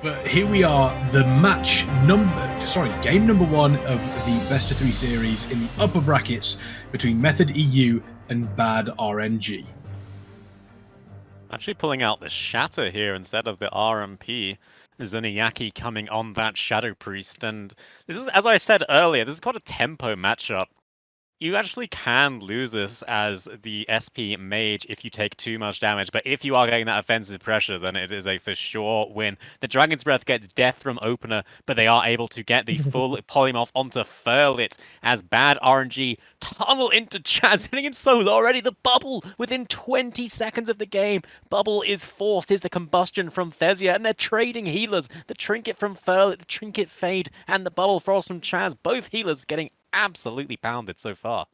But here we are, game number 1 of the best of 3 series in the upper brackets between Method EU and Bad RNG. Actually pulling out the Shatter here instead of the RMP. Zuniaki coming on that Shadow Priest, and this is, as I said earlier, this is quite a tempo matchup. You actually can lose this as the SP mage if you take too much damage, but if you are getting that offensive pressure, then it is a for sure win. The Dragon's Breath gets death from opener, but they are able to get the full polymorph onto Furlit as Bad RNG tunnel into Chaz, hitting him so low already. The bubble within 20 seconds of the game. Bubble is forced, is the combustion from Thesia, and they're trading healers. The trinket from Furlit, the trinket fade, and the bubble frost from Chaz. Both healers getting absolutely pounded so far.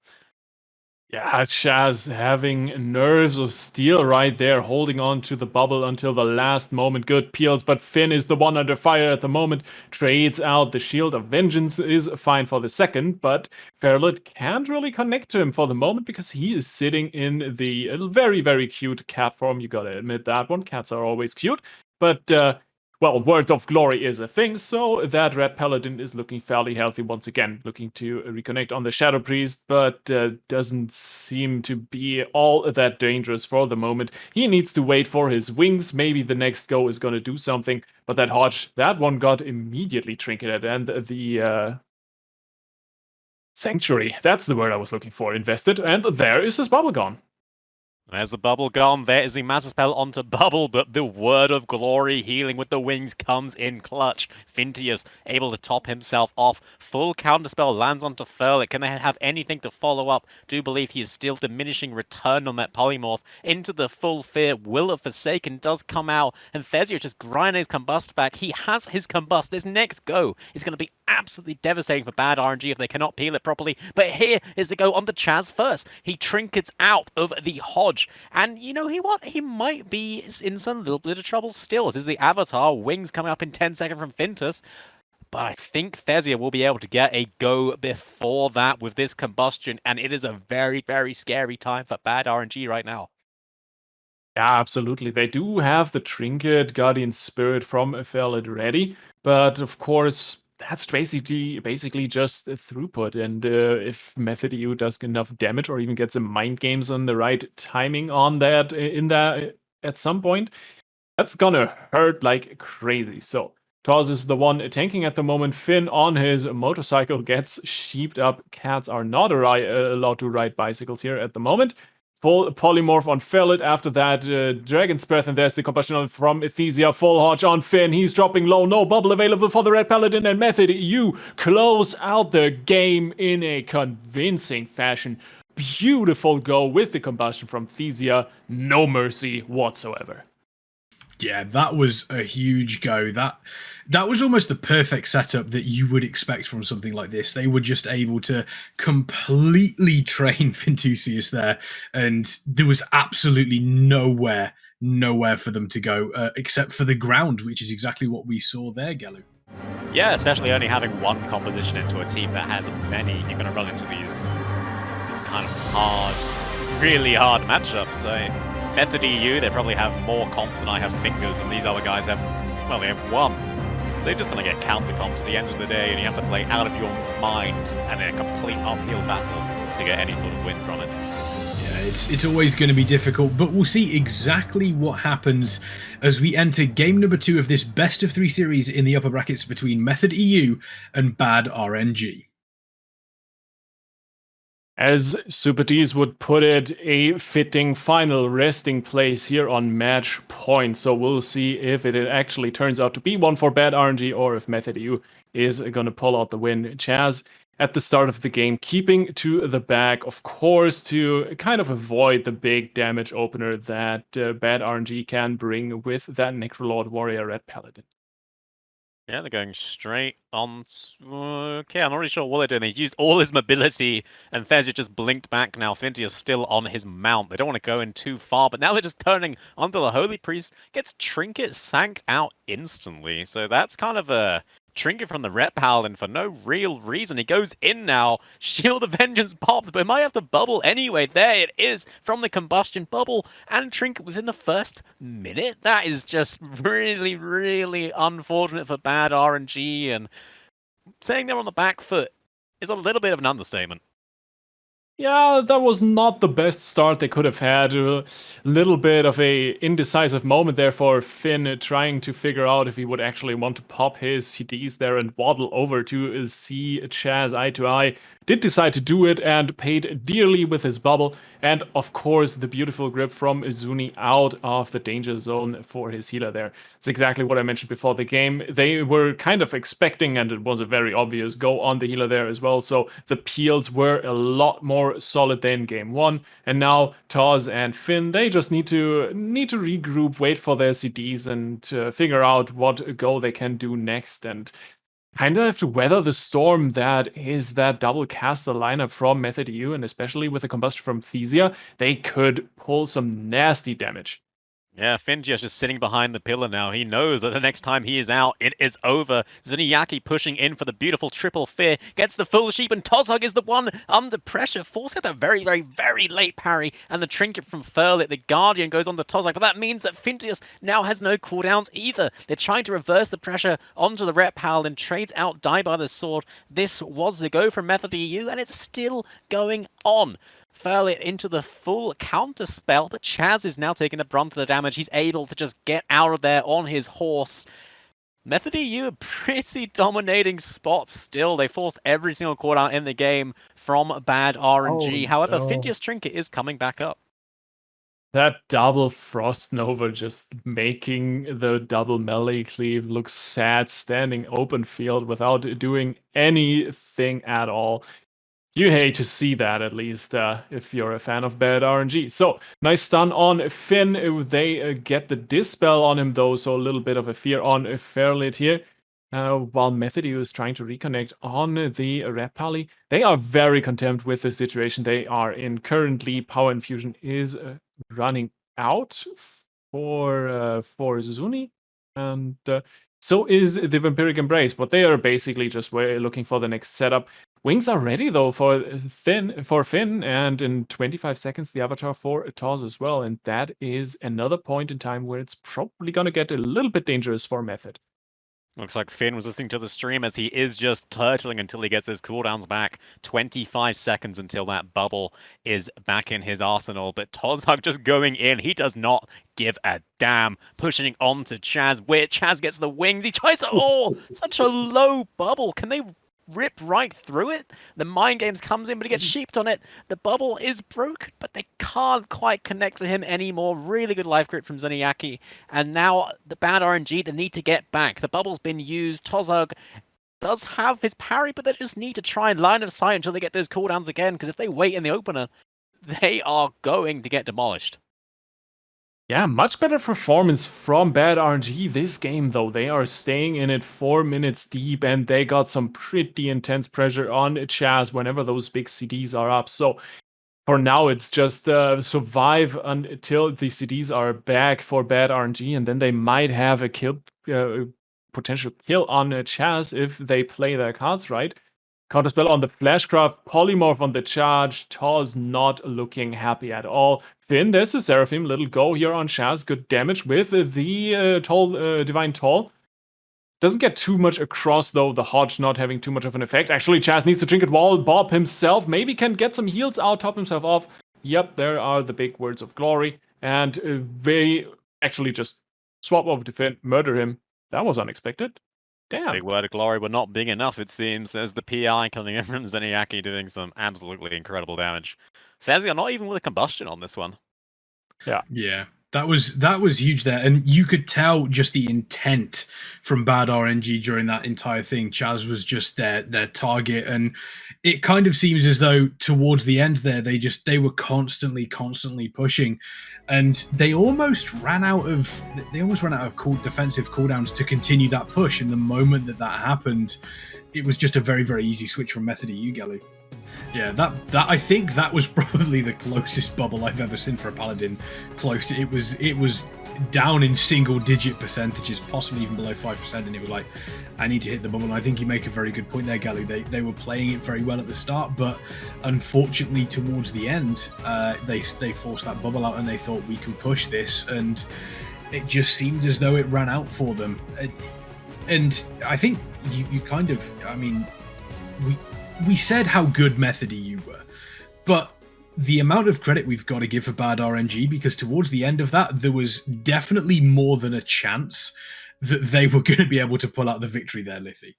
Yeah, Chaz having nerves of steel right there, holding on to the bubble until the last moment. Good peels, but Finn is the one under fire at the moment. Trades out the Shield of Vengeance, is fine for the second, but Fairlit can't really connect to him for the moment because he is sitting in the very, very cute cat form. You gotta admit that one. Cats are always cute, but well, Word of Glory is a thing, so that Red Paladin is looking fairly healthy once again, looking to reconnect on the Shadow Priest, but doesn't seem to be all that dangerous for the moment. He needs to wait for his wings, maybe the next go is going to do something, but that Hodge, that one got immediately trinketed, and the Sanctuary, that's the word I was looking for, invested, and there is his bubble gone. There's the bubble gone, there is the Master Spell onto bubble, but the Word of Glory healing with the wings comes in clutch. Fintusius able to top himself off. Full counterspell lands onto Furlit. Can they have anything to follow up? Do believe he is still diminishing return on that polymorph. Into the full fear, Will of Forsaken does come out, and Thesia just grinding his combust back. He has his combust. This next go is going to be absolutely devastating for Bad RNG if they cannot peel it properly. But here is the go onto Chaz first. He trinkets out of the Hodge. And you know what? He might be in some little bit of trouble still. This is the Avatar, wings coming up in 10 seconds from Fintus. But I think Thesia will be able to get a go before that with this combustion. And it is a very, very scary time for Bad RNG right now. Yeah, absolutely. They do have the Trinket Guardian Spirit from Fairlit ready. But of course, that's basically just a throughput, and if Method EU does enough damage or even gets some mind games on the right timing on that at some point, that's gonna hurt like crazy. So Taz is the one tanking at the moment. Finn on his motorcycle gets sheeped up. Cats are not allowed to ride bicycles here at the moment. Full polymorph on Fairlit, after that Dragon's Breath, and there's the combustion from Thesia. Full Hodge on Finn, he's dropping low, no bubble available for the Red Paladin, and Method EU close out the game in a convincing fashion. Beautiful go with the combustion from Thesia, no mercy whatsoever. Yeah, that was a huge go. That was almost the perfect setup that you would expect from something like this. They were just able to completely train Fintusius there, and there was absolutely nowhere for them to go except for the ground, which is exactly what we saw there, Gelu. Yeah, especially only having one composition into a team that has many, you're going to run into these kind of hard, really hard matchups. So Method EU, they probably have more comp than I have fingers, and these other guys have, well, they have one. They're just going to get counter comp at the end of the day, and you have to play out of your mind and a complete uphill battle to get any sort of win from it. Yeah, it's always going to be difficult, but we'll see exactly what happens as we enter game number 2 of this best of 3 series in the upper brackets between Method EU and Bad RNG. As Super D's would put it, a fitting final resting place here on match point. So we'll see if it actually turns out to be one for Bad RNG or if Method EU is going to pull out the win. Chaz at the start of the game, keeping to the back, of course, to kind of avoid the big damage opener that Bad RNG can bring with that Necrolord Warrior Red Paladin. Yeah, they're going straight on. Okay, I'm not really sure what they're doing. They used all his mobility, and Thesia just blinked back now. Fintusius still on his mount. They don't want to go in too far, but now they're just turning onto the Holy Priest. Gets Trinket sanked out instantly. So that's kind of a Trinket from the Ret Paladin for no real reason. He goes in now. Shield of Vengeance popped, but it might have to bubble anyway. There it is from the combustion bubble and Trinket within the first minute. That is just really, really unfortunate for bad RNG, and saying they're on the back foot is a little bit of an understatement. Yeah, that was not the best start they could have had. A little bit of a indecisive moment there for Finn, trying to figure out if he would actually want to pop his CDs there and waddle over to see Chaz eye to eye. Did decide to do it and paid dearly with his bubble. And of course, the beautiful grip from Izuni out of the danger zone for his healer there. It's exactly what I mentioned before the game. They were kind of expecting, and it was a very obvious go on the healer there as well. So the peels were a lot more solid than game one. And now Taz and Finn, they just need to regroup, wait for their CDs, and figure out what go they can do next. And kind of have to weather the storm that is that double caster lineup from Method EU, and especially with the combustion from Thesia, they could pull some nasty damage. Yeah, Fintusius just sitting behind the pillar now. He knows that the next time he is out, it is over. Zuniaki pushing in for the beautiful triple fear. Gets the full sheep, and Tozhug is the one under pressure. Force got a very, very, very late parry, and the trinket from Furlit, the Guardian, goes on to Tozhug. But that means that Fintusius now has no cooldowns either. They're trying to reverse the pressure onto the Ret Paladin, trades out Die by the Sword. This was the go from Method EU, and it's still going on. Furlit into the full counter spell, but Chaz is now taking the brunt of the damage. He's able to just get out of there on his horse. Method EU a pretty dominating spot still. They forced every single cooldown in the game from bad RNG. However, Fintusius Trinket is coming back up. That double Frost Nova just making the double melee cleave look sad, standing open field without doing anything at all. You hate to see that, at least, if you're a fan of bad RNG. So, nice stun on Finn. They get the Dispel on him, though, so a little bit of a fear on Fairlit here. While Method is trying to reconnect on the Ret Pally. They are very content with the situation they are in. Currently, Power Infusion is running out for Zuni. And so is the Vampiric Embrace, but they are basically just looking for the next setup. Wings are ready though for Finn, and in 25 seconds the avatar for Taz as well, and that is another point in time where it's probably gonna get a little bit dangerous for Method. Looks like Finn was listening to the stream as he is just turtling until he gets his cooldowns back. 25 seconds until that bubble is back in his arsenal, but Tozhug just going in. He does not give a damn. Pushing on to Chaz, where Chaz gets the wings. He tries it all. Such a low bubble. Can they rip right through it? The mind games comes in, but he gets sheeped on it. The bubble is broken, but they can't quite connect to him anymore. Really good life grip from Zuniaki. And now the bad RNG, they need to get back. The bubble's been used. Tozhug does have his parry, but they just need to try and line of sight until they get those cooldowns again, because if they wait in the opener, they are going to get demolished. Yeah, much better performance from bad RNG this game, though. They are staying in it 4 minutes deep, and they got some pretty intense pressure on Chaz whenever those big CDs are up. So for now, it's just survive until the CDs are back for bad RNG, and then they might have a potential kill on Chaz if they play their cards right. Counterspell on the Flashcraft, Polymorph on the charge. Taz not looking happy at all. Finn, there's a Seraphim, little go here on Chaz. Good damage with the Divine Toll. Doesn't get too much across, though. The Hodge not having too much of an effect. Actually, Chaz needs to Trinket Wall, Bob himself. Maybe can get some heals out, top himself off. Yep, there are the big words of glory. And they actually just swap over to Finn, murder him. That was unexpected. Damn. Big word of glory, but not big enough, it seems, as the PI coming in from Zuniaki doing some absolutely incredible damage. Sazia not even with a combustion on this one. Yeah. That was huge there, and you could tell just the intent from bad RNG during that entire thing. Chaz was just their target, and it kind of seems as though towards the end there they were constantly pushing, and they almost ran out of defensive cooldowns to continue that push. And the moment that happened, it was just a very, very easy switch from Method EU Galley. Yeah, that I think that was probably the closest bubble I've ever seen for a Paladin. Close. It was down in single-digit percentages, possibly even below 5%, and it was like, I need to hit the bubble. And I think you make a very good point there, Gally. They were playing it very well at the start, but unfortunately towards the end, they forced that bubble out and they thought we can push this, and it just seemed as though it ran out for them. And I think you kind of, I mean, we said how good Methody you were, but the amount of credit we've got to give for bad RNG, because towards the end of that, there was definitely more than a chance that they were going to be able to pull out the victory there, Liffy.